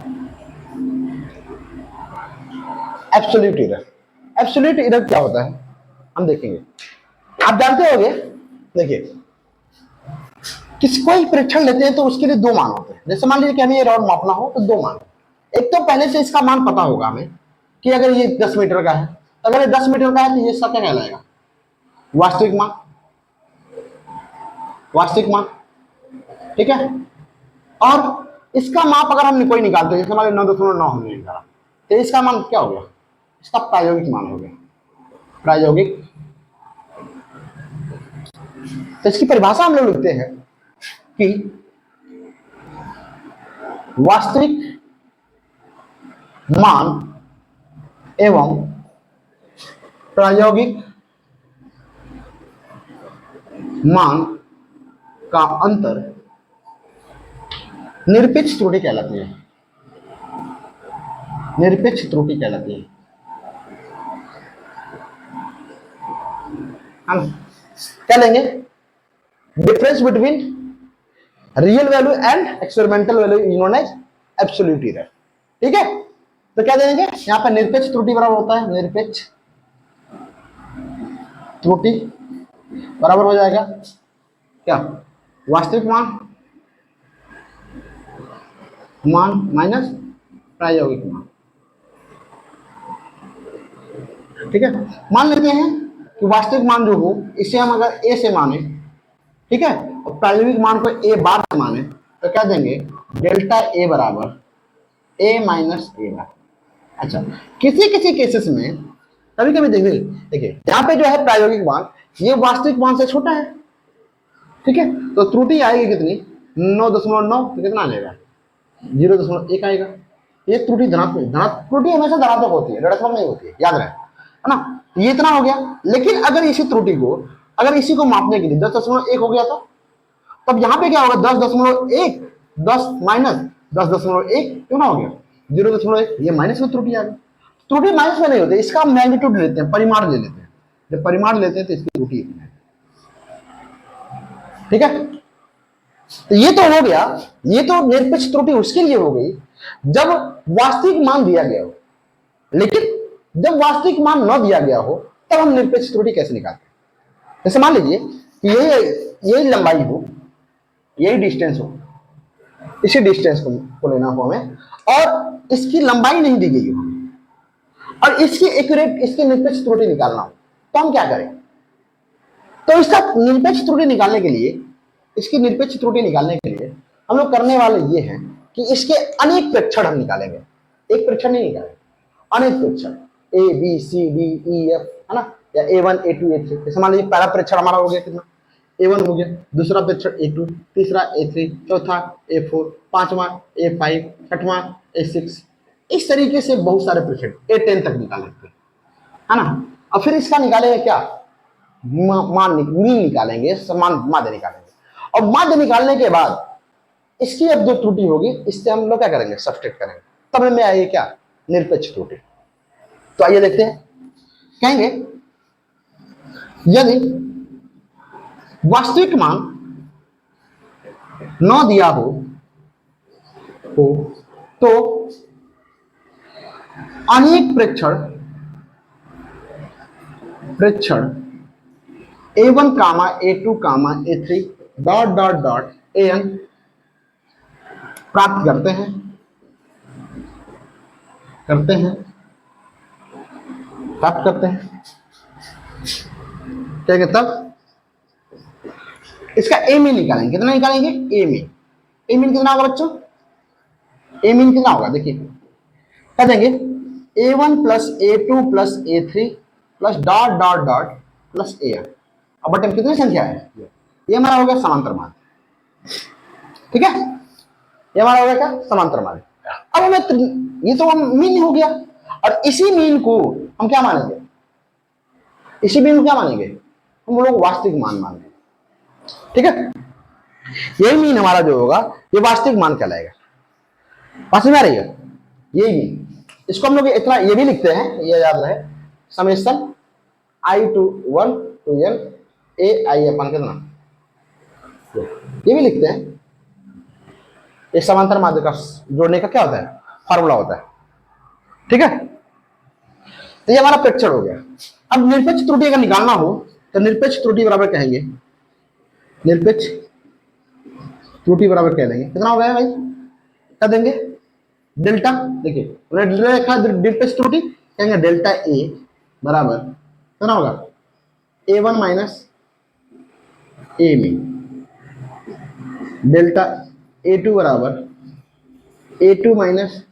absolute error. Absolute error क्या होता है हम देखेंगे, आप जानते होंगे। देखिए कोई परीक्षण लेते हैं तो उसके लिए 2 मान होते हैं। जैसे मान लीजिए कि हमें ये रॉड मापना हो तो 2 मान, एक तो पहले से इसका मान पता होगा हमें कि अगर ये 10 मीटर का है, अगर ये 10 मीटर का है तो ये इसका क्या कहलाएगा, वास्तविक मान, वास्तविक मान। ठीक है, और इसका माप अगर हम कोई निकालते हैं, जैसे मान लीजिए 9.9 हमने निकाला, तो इसका मान क्या हो गया, इसका प्रायोगिक मान हो गया, प्रायोगिक तो इसकी परिभाषा हम लोग लिखते हैं कि वास्तविक मान एवं प्रायोगिक मान का अंतर निरपेक्ष त्रुटि कहलाती है। निरपेक्ष त्रुटि कहलाती है हम क्या लेंगे? Difference between real value and experimental value is known as absolute error. ठीक है, तो क्या देंगे यहां पर? निरपेक्ष त्रुटि बराबर होता है, निरपेक्ष त्रुटि बराबर हो जाएगा क्या? वास्तविक मान माइनस प्रायोगिक मान। ठीक है, मान लेते हैं कि वास्तविक मान जो हो इसे हम अगर ए से माने, ठीक है, और प्रायोगिक मान को ए बार से माने, तो क्या देंगे? डेल्टा ए बराबर ए माइनस ए बार। अच्छा, किसी किसी केसेस में कभी कभी देखिए यहाँ पे जो है प्रायोगिक मान ये वास्तविक मान से छोटा है। ठीक है, तो त्रुटि आएगी कितनी? 9.9, तो कितना आएगा? 0.1 आएगा। ये त्रुटि धनात्मक त्रुटि हमेशा धनात्मक होती है, ऋणात्मक नहीं होती है, याद रहे, है ना? ये इतना हो गया। लेकिन अगर इसी त्रुटि को, अगर इसी को मापने के लिए 10.1 हो गया तो तब यहाँ पे क्या होगा? 10.1, 10 माइनस 10.1 क्यों ना हो गया? 0.1, ये माइनस में त्रुटि आ गई। त्रुटि माइनस में नहीं होती, इसका हम मैग्नीट्यूड लेते हैं, परिमाण ले लेते हैं। जब परिमाण लेते हैं तो इसकी त्रुटि इतनी है। ठीक है, तो ये तो हो गया, ये तो निरपेक्ष त्रुटि उसके लिए हो गई जब वास्तविक मान दिया गया हो। लेकिन जब वास्तविक मान न दिया गया हो तब हम निरपेक्ष त्रुटि कैसे निकालते हैं? जैसे मान लीजिए कि यही लंबाई हो, यही डिस्टेंस हो, इसी डिस्टेंस को लेना हो हमें, और इसकी लंबाई नहीं दी गई हो और इसकी एक्यूरेट, इसकी निरपेक्ष त्रुटि निकालना हो, तो हम क्या करें? तो इसका निरपेक्ष त्रुटि निकालने के लिए, इसकी निरपेक्ष त्रुटि निकालने के लिए हम लोग करने वाले ये हैं कि इसके अनेक प्रेक्षण हम निकालेंगे। एक प्रेक्षण नहीं निकालेंगे, अनेक प्रेक्षण, A B C D E F, है ना, या A1 A2 A3। जैसे मान लीजिए पहला प्रेक्षण हमारा हो गया कितना? A1 हो गया, दूसरा प्रेक्षण A2, तीसरा A3, चौथा A4, पांचवा A5, छठवां A6। इस तरीके से बहुत सारे प्रेक्षण A10 तक निकालेंगे, है ना। और फिर इसका निकालेंगे क्या? मीन निकालेंगे, समान माध्य निकालेंगे। और माध्य निकालने के बाद इसकी अब जो त्रुटि होगी इससे हम लोग क्या करेंगे? सब्सट्रैक्ट करेंगे, तब हमें आएगी क्या? निरपेक्ष त्रुटि। तो आइए देखते हैं, कहेंगे यदि वास्तविक मान न दिया हो तो अनेक प्रेक्षण A1 comma A2 comma A3 dot dot dot AN प्राप्त करते हैं क्या कहते? तब इसका ए मीन निकालेंगे। कितना निकालेंगे? ए मीन कितना होगा बच्चों? ए मीन कितना होगा? देखिए क्या देंगे? A1 plus A2 plus A3 plus dot dot dot plus AN। अब बटन कितनी संख्या है? ये हमारा हो गया समांतर मान। ठीक है, ये हमारा हो गया क्या? समांतर मान। अब हमें ये तो हम मीन हो गया, और इसी मीन को हम क्या मानेंगे? इसी मीन को क्या मानेंगे? हम लोग वास्तविक मान मानेंगे। ठीक है, यही मीन हमारा जो होगा ये वास्तविक मान कहलाएगा। बात समझ आ रही है? यही मीन, इसको हम लोग इतना ये भी लिखते हैं, ये याद रहे, summation I to 1 to N AI अपन कितना, ये भी लिखते हैं। ये समांतर माध्य का जोड़ने का क्या होता है? फॉर्मूला होता है। ठीक है, तो ये हमारा प्रेक्षण हो गया। अब निरपेक्ष त्रुटि अगर निकालना हो तो निरपेक्ष त्रुटि बराबर कहेंगे, निरपेक्ष त्रुटि बराबर कह लेंगे कितना हो गया भाई? क्या देंगे? डेल्टा। देखिए निरपेक्ष त्रुटि कहेंगे डेल्टा ए बराबर कितना होगा? A1 माइनस ए मीन, डेल्टा A2 बराबर A2 माइनस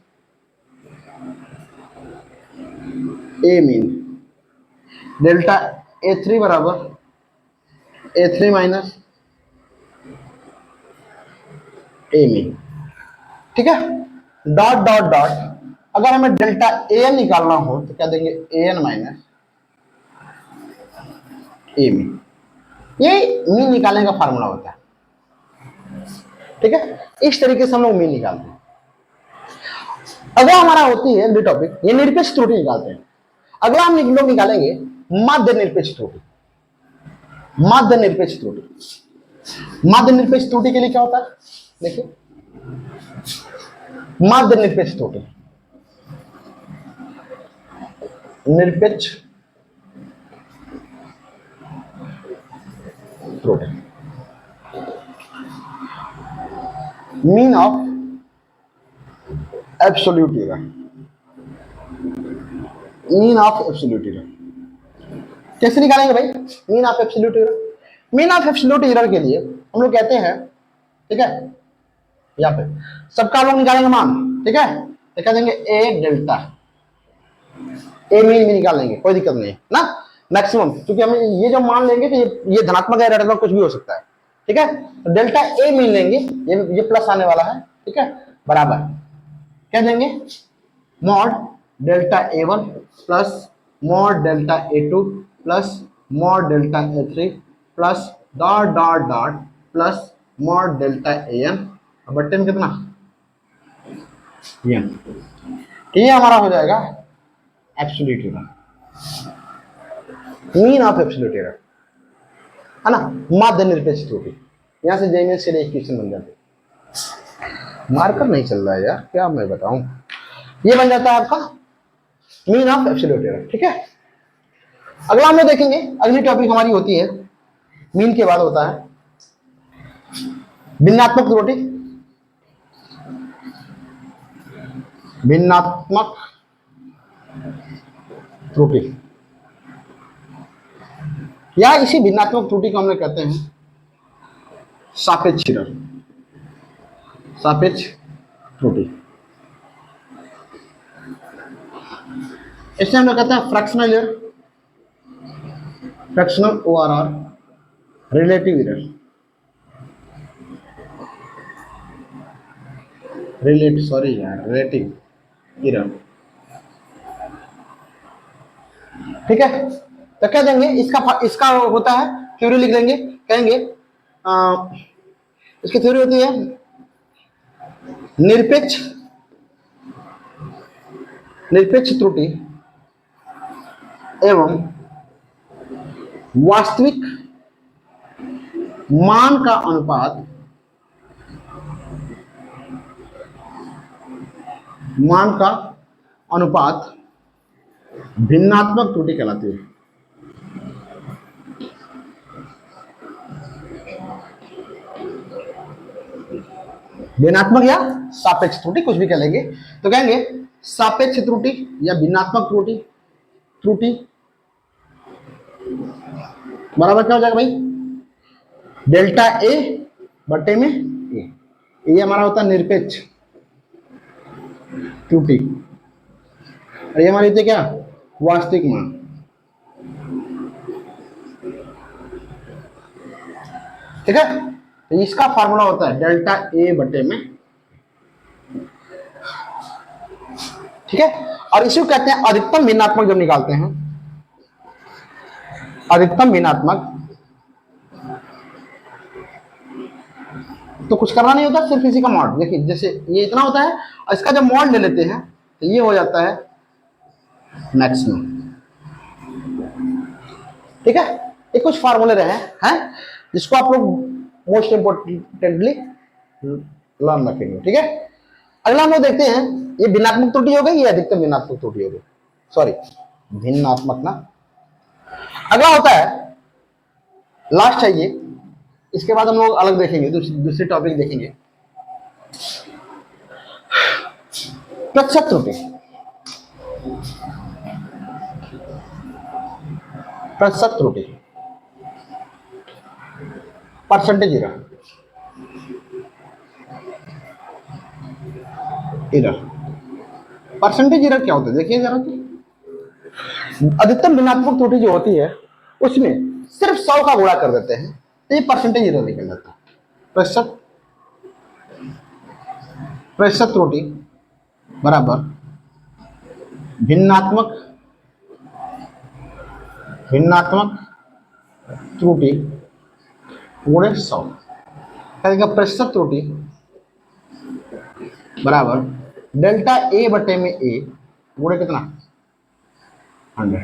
ए मीन, डेल्टा A3 बराबर A3 माइनस ए मीन, ठीक है। डॉट डॉट डॉट, अगर हमें डेल्टा एन निकालना हो तो क्या देंगे, एन माइनस ए मीन। ये मीन निकालने का फार्मूला होता है, ठीक है। इस तरीके से हम लोग मीन निकालते हैं। अगला हमारा होती है अगली टॉपिक, ये निरपेक्ष त्रुटि निकालते हैं। अगला हम लोग निकालेंगे माध्य निरपेक्ष त्रुटि। माध्य निरपेक्ष त्रुटि, माध्य निरपेक्ष त्रुटि के लिए क्या होता है, देखिए माध्य निरपेक्ष त्रुटि, निरपेक्ष त्रुटि, mean of absolute error, mean of absolute error कैसे निकालेंगे भाई, mean of absolute error. Mean of absolute error के लिए हम लोग कहते हैं, ठीक है, यहाँ पे सबका लोग निकालेंगे मान, ठीक है, तो क्या देंगे ए डेल्टा, ए मीन भी निकाल लेंगे, कोई दिक्कत नहीं ना, मैक्सिमम, क्योंकि हम ये जो मान लेंगे तो ये धनात्मक है, ऋणात्मक कुछ भी हो सकता है, ठीक है। तो डेल्टा ए मीन लेंगे, ये प्लस आने वाला है, ठीक है, बराबर क्या देंगे, mod delta A one plus mod delta A two plus mod delta ए3 plus dot dot dot plus mod delta N, बट्टे में कितना एन, ये हमारा हो जाएगा absolute error, mean of absolute error, है ना, माध्य निरपेक्ष त्रुटि। यहां से जेएमएस के लिए एक क्वेश्चन बन जाते, मार्कर नहीं चल रहा है यार, क्या मैं बताऊं, ये बन जाता है आपका मीन ऑफ एब्सोल्यूट एरर, ठीक है। अगला हम लोग देखेंगे, अगली टॉपिक हमारी होती है, मीन के बाद होता है भिन्नात्मक त्रुटि, भिन्नात्मक त्रुटि, या इसी भिन्नात्मक त्रुटि को हम लोग कहते हैं सापेक्ष एरर, सापेक्ष त्रुटि। इससे हम लोग कहते हैं fractional error, fractional ORR, relative error, relative error, ठीक है। तो क्या देंगे, इसका होता है, थ्योरी लिख लेंगे, कहेंगे इसकी थ्योरी होती है निरपेक्ष त्रुटि एवं वास्तविक मान का अनुपात, मान का अनुपात भिन्नात्मक त्रुटि कहलाती है। भिन्नात्मक या सापेक्ष त्रुटि कुछ भी कह लेंगे, तो कहेंगे सापेक्ष त्रुटि या भिन्नात्मक त्रुटि बराबर क्या हो जाएगा भाई, डेल्टा ए बटे में ए, ये हमारा होता है निरपेक्ष त्रुटि, और ये हमारी होती है क्या, वास्तविक मान, ठीक है। तो इसका फार्मूला होता है डेल्टा ए बटे में, ठीक है। और इसी को कहते हैं अधिकतम भिन्नात्मक, जब निकालते हैं अधिकतम भिन्नात्मक, तो कुछ करना नहीं होता, सिर्फ इसी का मॉड, देखिए जैसे ये इतना होता है, और इसका जब मॉड ले लेते हैं तो ये हो जाता है मैक्सिमम, ठीक है। ये कुछ फार्मूले रहे हैं जिसको आप लोग मोस्ट इंपोर्टेंटली लर्न रखेंगे, ठीक है। अगला हम लोग देखते हैं, ये भिन्नात्मक त्रुटि हो गई, ये अधिकतम भिन्नात्मक त्रुटि हो गई, सॉरी भिन्नात्मक ना। अगला होता है, लास्ट है ये, इसके बाद हम लोग अलग देखेंगे, दूसरी टॉपिक देखेंगे, प्रतिशत त्रुटि, प्रतिशत त्रुटि, परसेंटेज एरर, परसेंटेज एरर क्या होता है, देखिए जरा, तो अधिकतम भिन्नात्मक त्रुटि जो होती है उसमें सिर्फ 100 का गुणा कर देते हैं तो ये परसेंटेज इधर निकल जाता है। प्रतिशत त्रुटि बराबर भिन्नात्मक त्रुटि गुणे 100। कहेगा प्रतिशत त्रुटि बराबर डेल्टा ए बटे में ए गुणे कितना 100।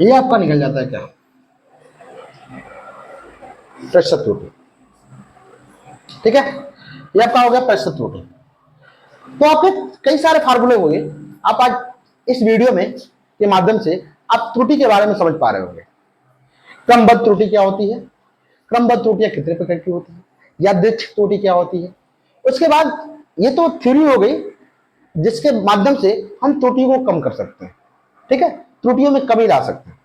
ये आपका निकल जाता है क्या, प्रतिशत त्रुटि। ठीक है, ये आपका हो गया प्रतिशत त्रुटि। तो आपके कई सारे फार्मूले होंगे, आप आज इस वीडियो में के माध्यम से आप त्रुटि के बारे में समझ पा रहे होंगे। क्रमबद्ध त्रुटि क्या होती है, क्रमबद्ध त्रुटियां कितने प्रकार की होती है, यादृच्छिक त्रुटि क्या होती है। उसके बाद ये तो थ्योरी हो गई जिसके माध्यम से हम त्रुटि को कम कर सकते हैं। ठीक है, त्रुटियों में कमी ला सकते हैं।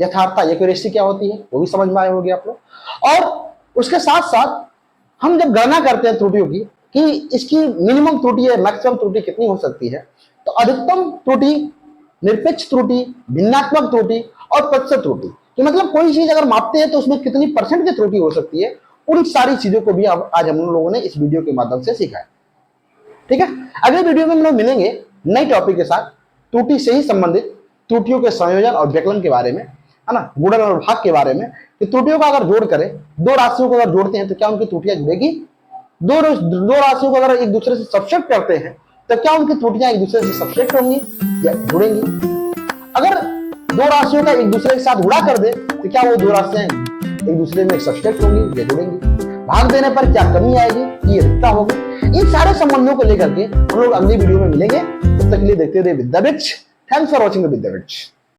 यथार्थता एक्यूरेसी क्या होती है वो भी समझ में आए होंगे आप लोग। और उसके साथ साथ हम जब गणना करते हैं त्रुटियों की कि इसकी मिनिमम त्रुटि है मैक्सिमम त्रुटि कितनी हो सकती है, तो अधिकतम त्रुटि, निरपेक्ष त्रुटि, भिन्नात्मक त्रुटि और प्रतिशत त्रुटि, तो मतलब कोई चीज अगर मापते हैं तो उसमें कितनी परसेंट की त्रुटि हो सकती है, उन सारी चीजों को भी आज हम लोगों ने इस वीडियो के माध्यम से सीखा है। ठीक है, अगले वीडियो में हम लोग मिलेंगे नई टॉपिक के साथ, त्रुटि से ही संबंधित त्रुटियों के संयोजन और व्यकलन के बारे में, है ना, गुणन और भाग के बारे में, कि त्रुटियों का अगर जोड़ करें, दो राशियों को अगर जोड़ते हैं तो क्या उनकी त्रुटियां जुड़ेगी, दो राशियों को अगर एक दूसरे से सबसेट करते हैं तो क्या उनकी त्रुटियां एक दूसरे से सबसेट होंगी या जुड़ेंगी। अगर दो राशियों का एक दूसरे के साथ गुणा कर दे तो क्या वो दो राशियां एक दूसरे में सबसेट होंगी या जुड़ेंगी। भाग देने पर क्या कमी आएगी, ये अधिकता होगी। इन सारे संबंधों को लेकर के हम लोग अगली वीडियो में मिलेंगे। तब तक के लिए देखते रहिए Vidyavriksh. Thanks for watching the विद्यावृक्ष।